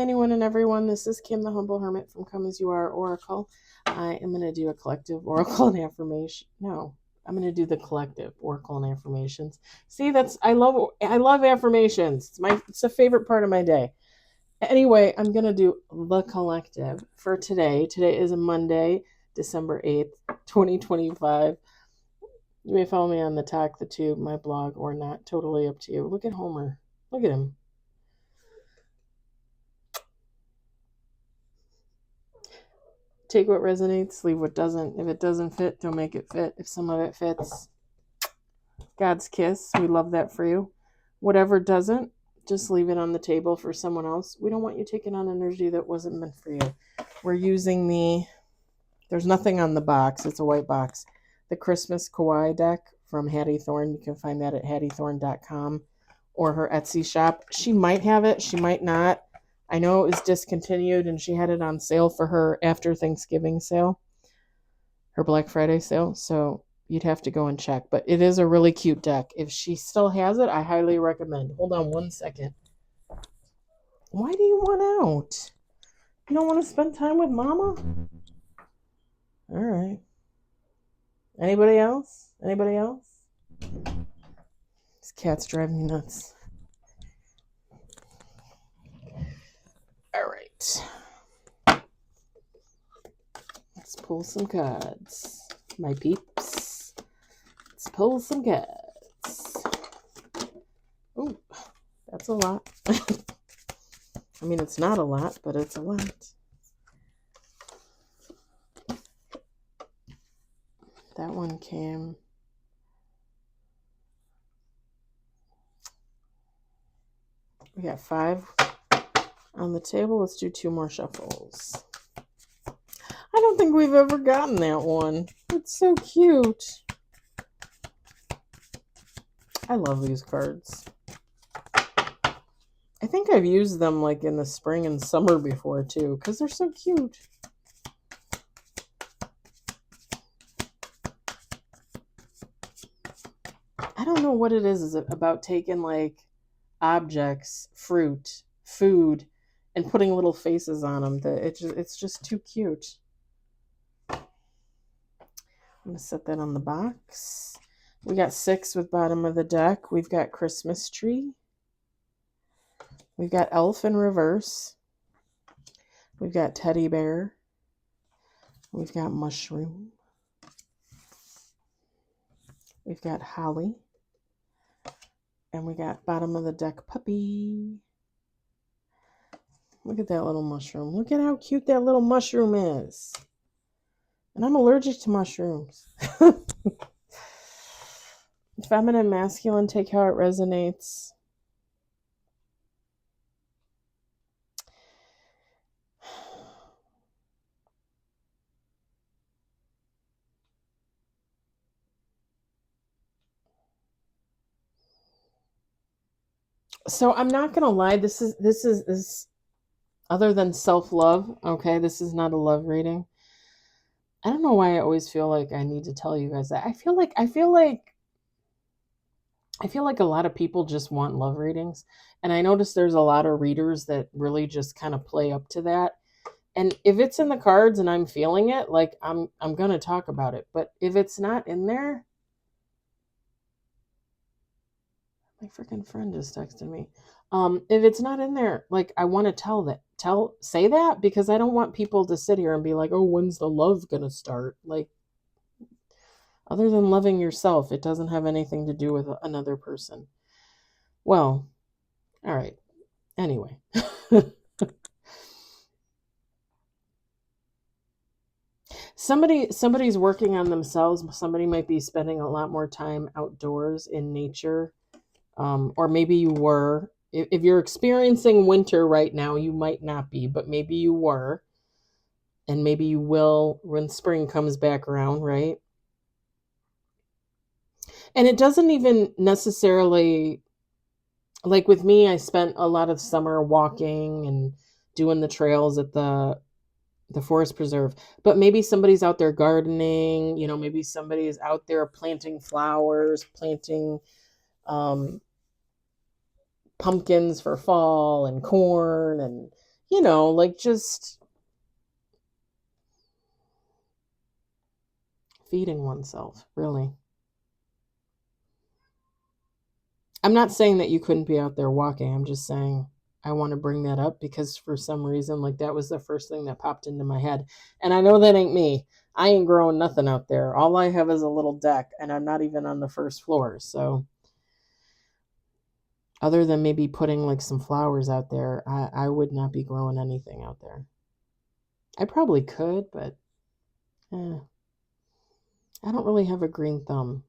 anyone and everyone. This is Kim, the Humble Hermit from Come As You Are Oracle. I am going to do a collective oracle and affirmation. No, I'm going to do the collective oracle and affirmations. See, I love affirmations. It's a favorite part of my day. Anyway, I'm going to do the collective for today. Today is a Monday, December 8th, 2025. You may follow me on the Talk the Tube, my blog, or not. Totally up to you. Look at Homer. Look at him. Take what resonates, leave what doesn't. If it doesn't fit, don't make it fit. If some of it fits, God's kiss. We love that for you. Whatever doesn't, just leave it on the table for someone else. We don't want you taking on energy that wasn't meant for you. We're using there's nothing on the box. It's a white box. The Christmas Kawaii deck from Hattie Thorne. You can find that at hattiethorne.com or her Etsy shop. She might have it. She might not. I know it was discontinued and she had it on sale for her after Thanksgiving sale, her Black Friday sale. So you'd have to go and check. But it is a really cute deck. If she still has it, I highly recommend. Hold on one second. Why do you want out? You don't want to spend time with Mama? All right. Anybody else? Anybody else? This cat's driving me nuts. All right. Let's pull some cards. My peeps. Let's pull some cards. Oh, that's a lot. I mean, it's not a lot, but it's a lot. That one came. We got 5 on the table. Let's do 2 more shuffles. I don't think we've ever gotten that one. It's so cute. I love these cards. I think I've used them like in the spring and summer before too, because they're so cute. I don't know what it is about taking like objects, fruit, food, and putting little faces on them. It's just too cute. I'm going to set that on the box. We got 6 with bottom of the deck. We've got Christmas tree. We've got elf in reverse. We've got teddy bear. We've got mushroom. We've got holly. And we got bottom of the deck puppy. Look at that little mushroom. Look at how cute that little mushroom is. And I'm allergic to mushrooms. Feminine, masculine, take how it resonates. So I'm not gonna lie, this is other than self-love, okay? This is not a love reading. I don't know why I always feel like I need to tell you guys that. I feel like a lot of people just want love readings. And I notice there's a lot of readers that really just kind of play up to that. And if it's in the cards and I'm feeling it, like I'm gonna talk about it. But if it's not in there, my freaking friend just texted me. If it's not in there, like I want to say that because I don't want people to sit here and be like, oh, when's the love gonna start? Like, other than loving yourself, it doesn't have anything to do with another person. Well, all right. Anyway. Somebody's working on themselves. Somebody might be spending a lot more time outdoors in nature. Or maybe you were. If you're experiencing winter right now, you might not be, but maybe you were. And maybe you will when spring comes back around, right? And it doesn't even necessarily, like with me, I spent a lot of summer walking and doing the trails at the forest preserve, but maybe somebody's out there gardening, maybe somebody is out there planting flowers, planting pumpkins for fall and corn and like just feeding oneself, really. I'm not saying that you couldn't be out there walking. I'm just saying I want to bring that up because for some reason, like that was the first thing that popped into my head. And I know that ain't me. I ain't growing nothing out there. All I have is a little deck, and I'm not even on the first floor. So, other than maybe putting like some flowers out there, I would not be growing anything out there. I probably could, but I don't really have a green thumb.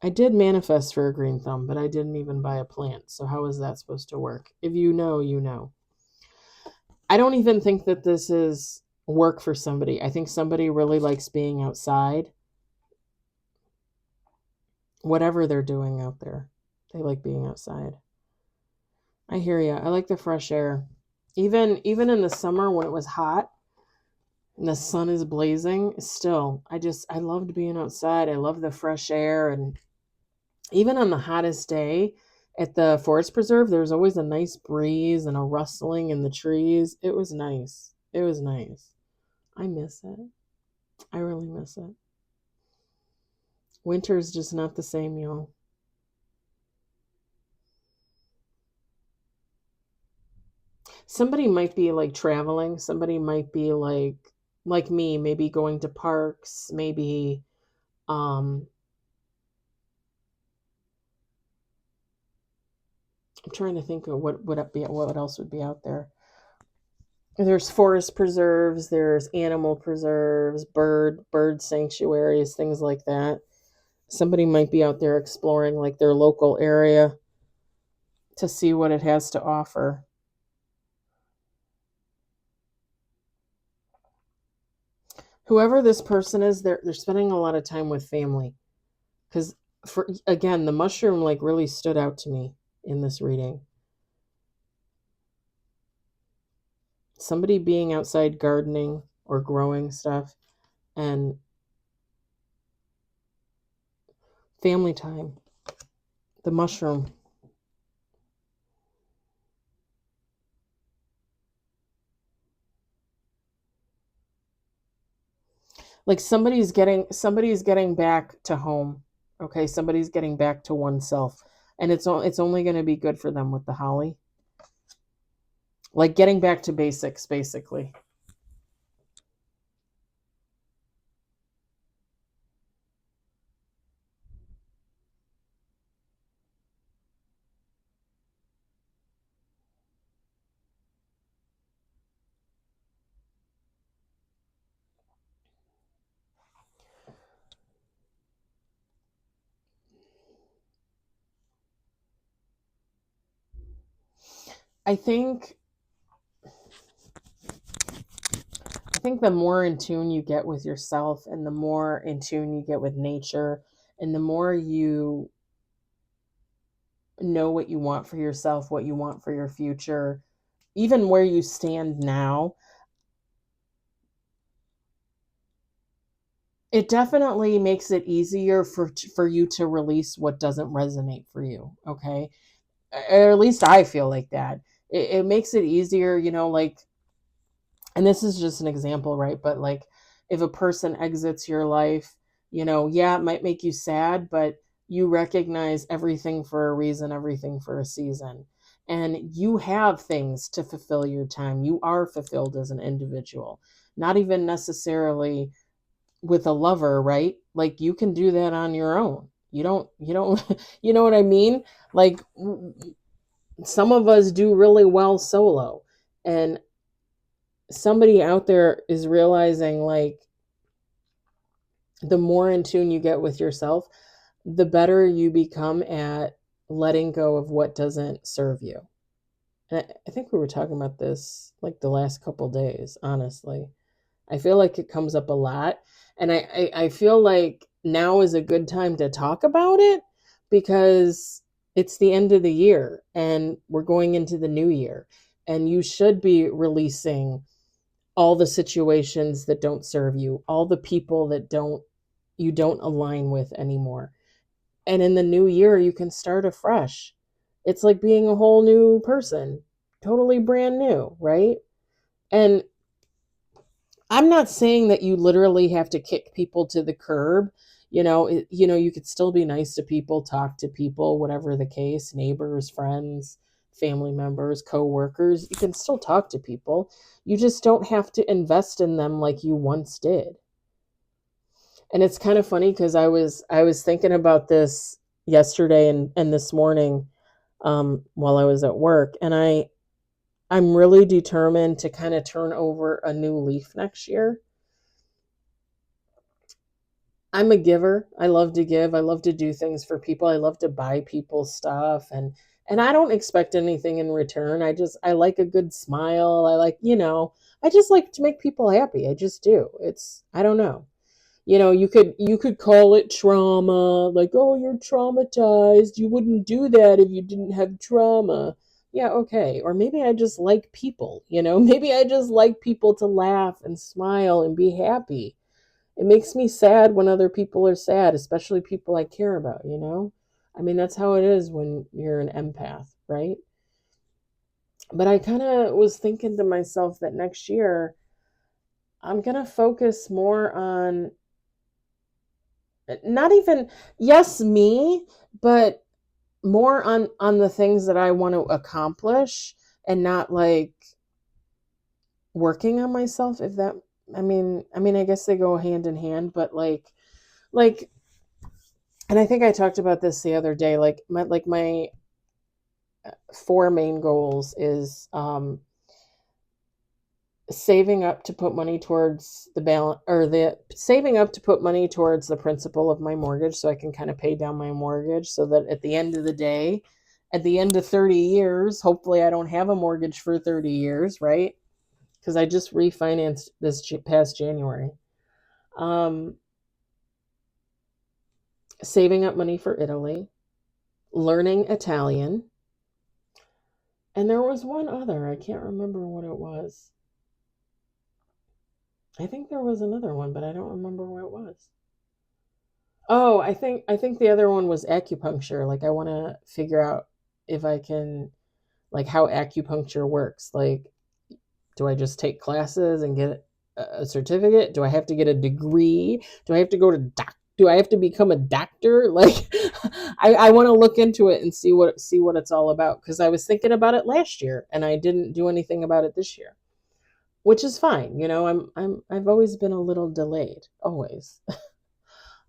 I did manifest for a green thumb, but I didn't even buy a plant. So how is that supposed to work? If you know, you know. I don't even think that this is work for somebody. I think somebody really likes being outside. Whatever they're doing out there, they like being outside. I hear you. I like the fresh air. Even in the summer when it was hot and the sun is blazing, still I loved being outside. I love the fresh air, and even on the hottest day at the forest preserve, there was always a nice breeze and a rustling in the trees. It was nice. It was nice. I miss it. I really miss it. Winter is just not the same, y'all. Somebody might be like traveling. Somebody might be like me, maybe going to parks, maybe um I'm trying to think of what else would be out there. There's forest preserves, there's animal preserves, bird sanctuaries, things like that. Somebody might be out there exploring like their local area to see what it has to offer. Whoever this person is, they're spending a lot of time with family, cuz for again, the mushroom like really stood out to me in this reading. Somebody being outside gardening or growing stuff, and family time. The mushroom. Like somebody's getting back to home. Okay, somebody's getting back to oneself, and it's only going to be good for them with the holly. Like getting back to basics, basically. I think I think the more in tune you get with yourself, and the more in tune you get with nature, and the more you know what you want for yourself, what you want for your future, even where you stand now, it definitely makes it easier for you to release what doesn't resonate for you. Okay, or at least I feel like that. It makes it easier, like, and this is just an example, right? But like, if a person exits your life, yeah, it might make you sad, but you recognize everything for a reason, everything for a season. And you have things to fulfill your time. You are fulfilled as an individual, not even necessarily with a lover, right? Like you can do that on your own. You don't, you know what I mean? Like some of us do really well solo. And somebody out there is realizing like the more in tune you get with yourself, the better you become at letting go of what doesn't serve you. And I think we were talking about this like the last couple days, honestly. I feel like it comes up a lot. And I feel like now is a good time to talk about it because it's the end of the year and we're going into the new year. And you should be releasing all the situations that don't serve you, all the people that you don't align with anymore. And in the new year, you can start afresh. It's like being a whole new person. totally brand new, right? And I'm not saying that you literally have to kick people to the curb. You could still be nice to people, talk to people, whatever the case, neighbors, friends, family members, coworkers. You can still talk to people. You just don't have to invest in them like you once did. And it's kind of funny because I was thinking about this yesterday and this morning, while I was at work, and I'm really determined to kind of turn over a new leaf next year. I'm a giver. I love to give. I love to do things for people. I love to buy people stuff, and I don't expect anything in return. I like a good smile. I just like to make people happy. I just do. I don't know. You could call it trauma, like, oh, you're traumatized. You wouldn't do that if you didn't have trauma. Yeah, okay. Or maybe I just like people, maybe I just like people to laugh and smile and be happy. It makes me sad when other people are sad, especially people I care about. I mean, that's how it is when you're an empath, right? But I kind of was thinking to myself that next year I'm going to focus more on not even, yes, me, but more on the things that I want to accomplish, and not like working on myself, if that, I mean I guess they go hand in hand, but like and I think I talked about this the other day, like my four main goals is saving up to put money towards the balance, or the saving up to put money towards the principal of my mortgage, so I can kind of pay down my mortgage, so that at the end of the day, at the end of 30 years, hopefully I don't have a mortgage for 30 years, right? Because I just refinanced this past January. um Saving up money for Italy, learning Italian, and there was one other, I can't remember what it was. I think there was another one, but I don't remember what it was. Oh, I think the other one was acupuncture. Like, I want to figure out if I can, like, how acupuncture works. Like, do I just take classes and get a certificate? Do I have to get a degree? Do I have to go to do I have to become a doctor? Like, I want to look into it and see what it's all about, because I was thinking about it last year and I didn't do anything about it this year, which is fine. I've always been a little delayed, always.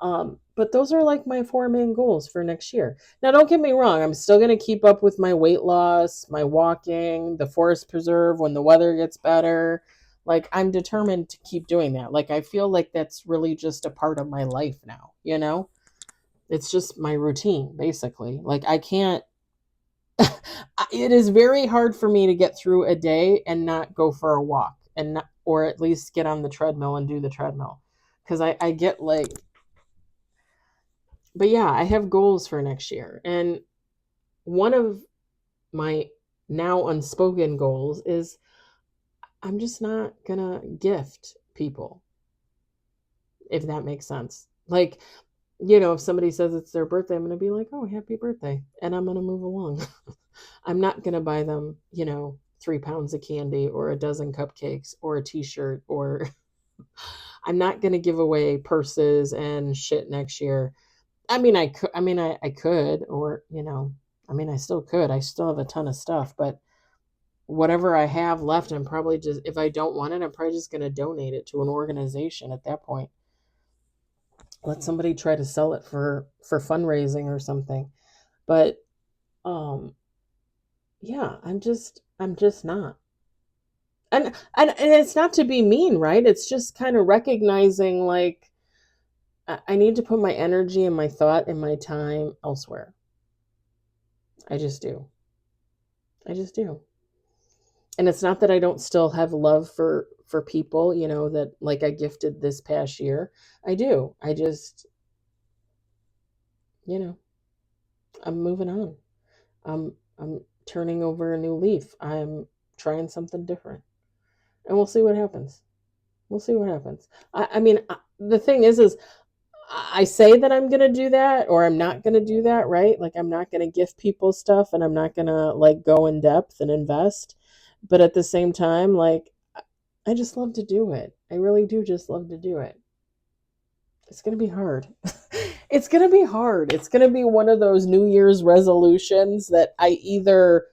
But those are like my four main goals for next year. Now, don't get me wrong, I'm still going to keep up with my weight loss, my walking, the forest preserve when the weather gets better. Like, I'm determined to keep doing that. Like, I feel like that's really just a part of my life now. It's just my routine, basically. Like, I can't, it is very hard for me to get through a day and not go for a walk, and not, or at least get on the treadmill and do the treadmill. Because I get like, but yeah, I have goals for next year. And one of my now unspoken goals is I'm just not going to gift people, if that makes sense. Like, if somebody says it's their birthday, I'm going to be like, oh, happy birthday. And I'm going to move along. I'm not going to buy them, 3 pounds of candy or a dozen cupcakes or a t-shirt, or I'm not going to give away purses and shit next year. I mean, I could, or, I still could. I still have a ton of stuff, but whatever I have left, I'm probably just, if I don't want it, I'm probably just going to donate it to an organization at that point. Let somebody try to sell it for fundraising or something. But, yeah, I'm just not. And it's not to be mean, right? It's just kind of recognizing, like, I need to put my energy and my thought and my time elsewhere. I just do. I just do. And it's not that I don't still have love for people, that, like, I gifted this past year. I do. I just, you know, I'm moving on. I'm turning over a new leaf. I'm trying something different. And we'll see what happens. We'll see what happens. The thing is I say that I'm going to do that or I'm not going to do that, right? Like I'm not going to gift people stuff and I'm not going to like go in depth and invest. But at the same time, like I just love to do it. I really do just love to do it. It's going to be hard. It's going to be hard. It's going to be one of those New Year's resolutions that I either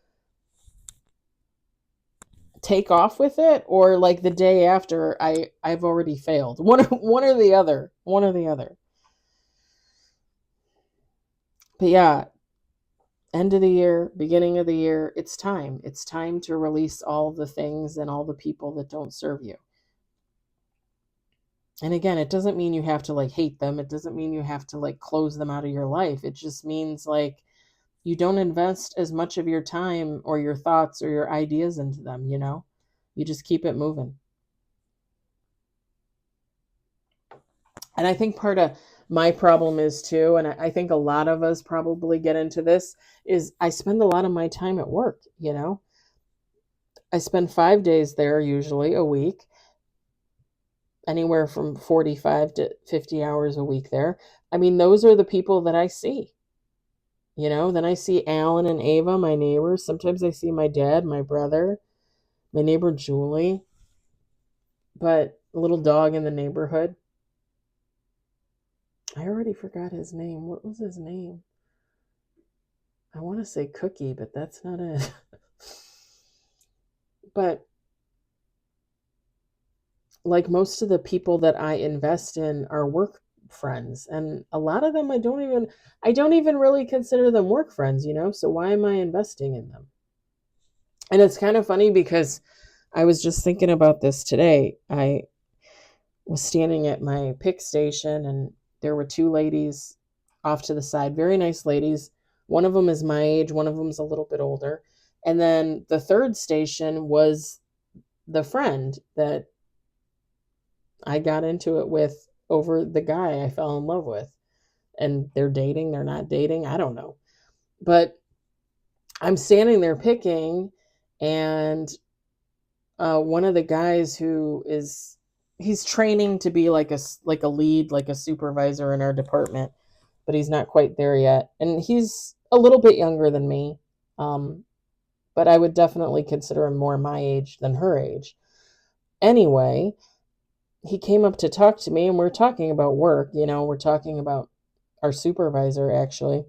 take off with it or like the day after I've already failed. One or the other. One or the other. But yeah, end of the year, beginning of the year, it's time. It's time to release all the things and all the people that don't serve you. And again, it doesn't mean you have to like hate them. It doesn't mean you have to like close them out of your life. It just means like you don't invest as much of your time or your thoughts or your ideas into them, you know? You just keep it moving. And I think part of my problem is too, and I think a lot of us probably get into this, is I spend a lot of my time at work, you know? I spend 5 days there usually a week, anywhere from 45 to 50 hours a week there. I mean, those are the people that I see. You know, then I see Alan and Ava, my neighbors. Sometimes I see my dad, my brother, my neighbor Julie, but a little dog in the neighborhood. I already forgot his name. What was his name? I want to say Cookie, but that's not it. But like most of the people that I invest in are work friends, and a lot of them I don't even really consider them work friends, you know? So why am I investing in them? And it's kind of funny because I was just thinking about this today. I was standing at my pick station and there were two ladies off to the side, very nice ladies. One of them is my age, one of them's a little bit older. And then the third station was the friend that I got into it with over the guy I fell in love with. And they're dating, they're not dating, I don't know. But I'm standing there picking, and one of the guys he's training to be like a lead, like a supervisor in our department, but he's not quite there yet. And he's a little bit younger than me, um, but I would definitely consider him more my age than her age. Anyway, he came up to talk to me, and we're talking about work. You know, we're talking about our supervisor actually,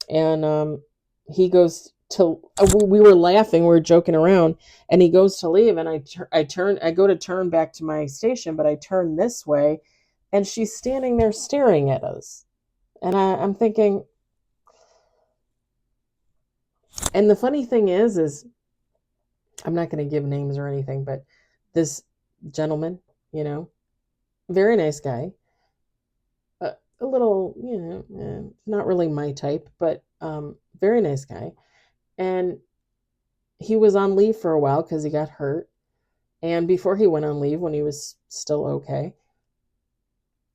and he goes to we were laughing, we were joking around, and he goes to leave, and I go to turn back to my station, but I turn this way, and she's standing there staring at us, and I'm thinking, and the funny thing is I'm not going to give names or anything, but this gentleman, you know, very nice guy, a little, you know, not really my type, but very nice guy, and he was on leave for a while because he got hurt. And before he went on leave, when he was still okay,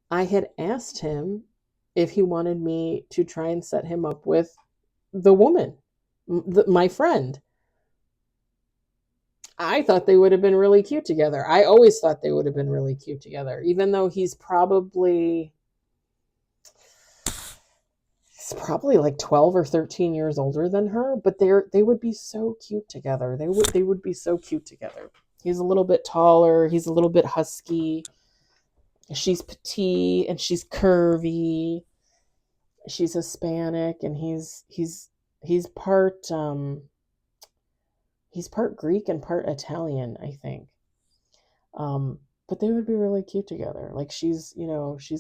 I had asked him if he wanted me to try and set him up with the woman, my friend. I thought they would have been really cute together. I always thought they would have been really cute together, even though he's probably like 12 or 13 years older than her, but they would be so cute together. They would be so cute together. He's a little bit taller, he's a little bit husky. She's petite and she's curvy. She's Hispanic, and he's part Greek and part Italian, I think. But they would be really cute together. Like she's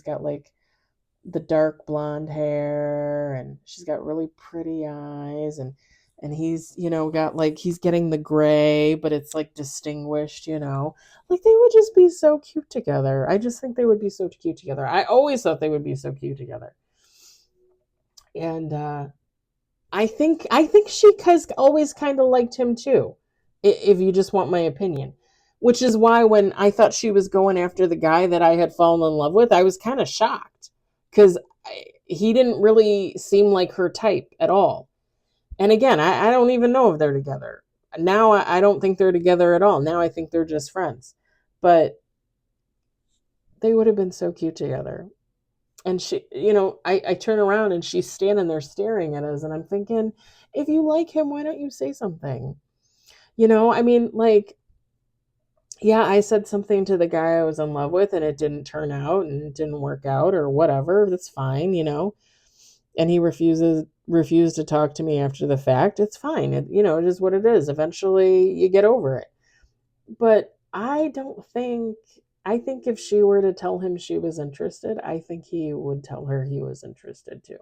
got like the dark blonde hair, and she's got really pretty eyes, and he's, got like, he's getting the gray, but it's like distinguished, like they would just be so cute together. I just think they would be so cute together. I always thought they would be so cute together. And I think she has always kind of liked him too, if you just want my opinion. Which is why when I thought she was going after the guy that I had fallen in love with, I was kind of shocked because he didn't really seem like her type at all. And again, I don't even know if they're together. Now I don't think they're together at all. Now I think they're just friends. But they would have been so cute together. And she, I turn around and she's standing there staring at us. And I'm thinking, if you like him, why don't you say something? I mean, like, yeah, I said something to the guy I was in love with and it didn't turn out and it didn't work out or whatever. That's fine. And he refused to talk to me after the fact. It's fine. It is what it is. Eventually you get over it. But I think if she were to tell him she was interested, I think he would tell her he was interested too.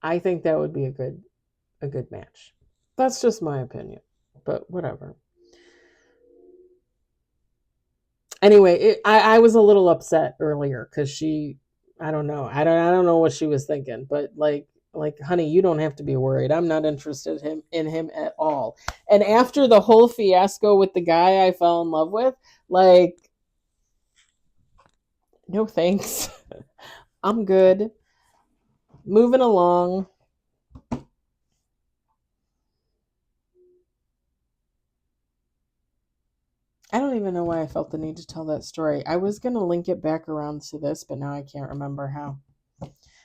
I think that would be a good match. That's just my opinion. But whatever. Anyway, I was a little upset earlier because I don't know, I don't know what she was thinking, but like honey, you don't have to be worried. I'm not interested in him at all. And after the whole fiasco with the guy I fell in love with, like, no thanks. I'm good. Moving along. I don't even know why I felt the need to tell that story. I was going to link it back around to this, but now I can't remember how.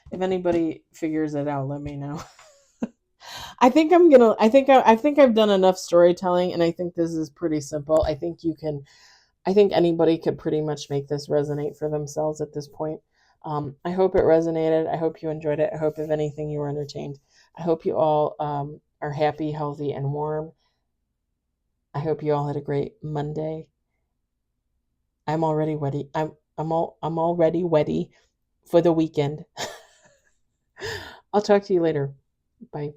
If anybody figures it out, let me know. I think I've done enough storytelling and I think this is pretty simple. I think anybody could pretty much make this resonate for themselves at this point. I hope it resonated. I hope you enjoyed it. I hope, if anything, you were entertained. I hope you all are happy, healthy, and warm. I hope you all had a great Monday. I'm already ready. I'm already ready for the weekend. I'll talk to you later. Bye.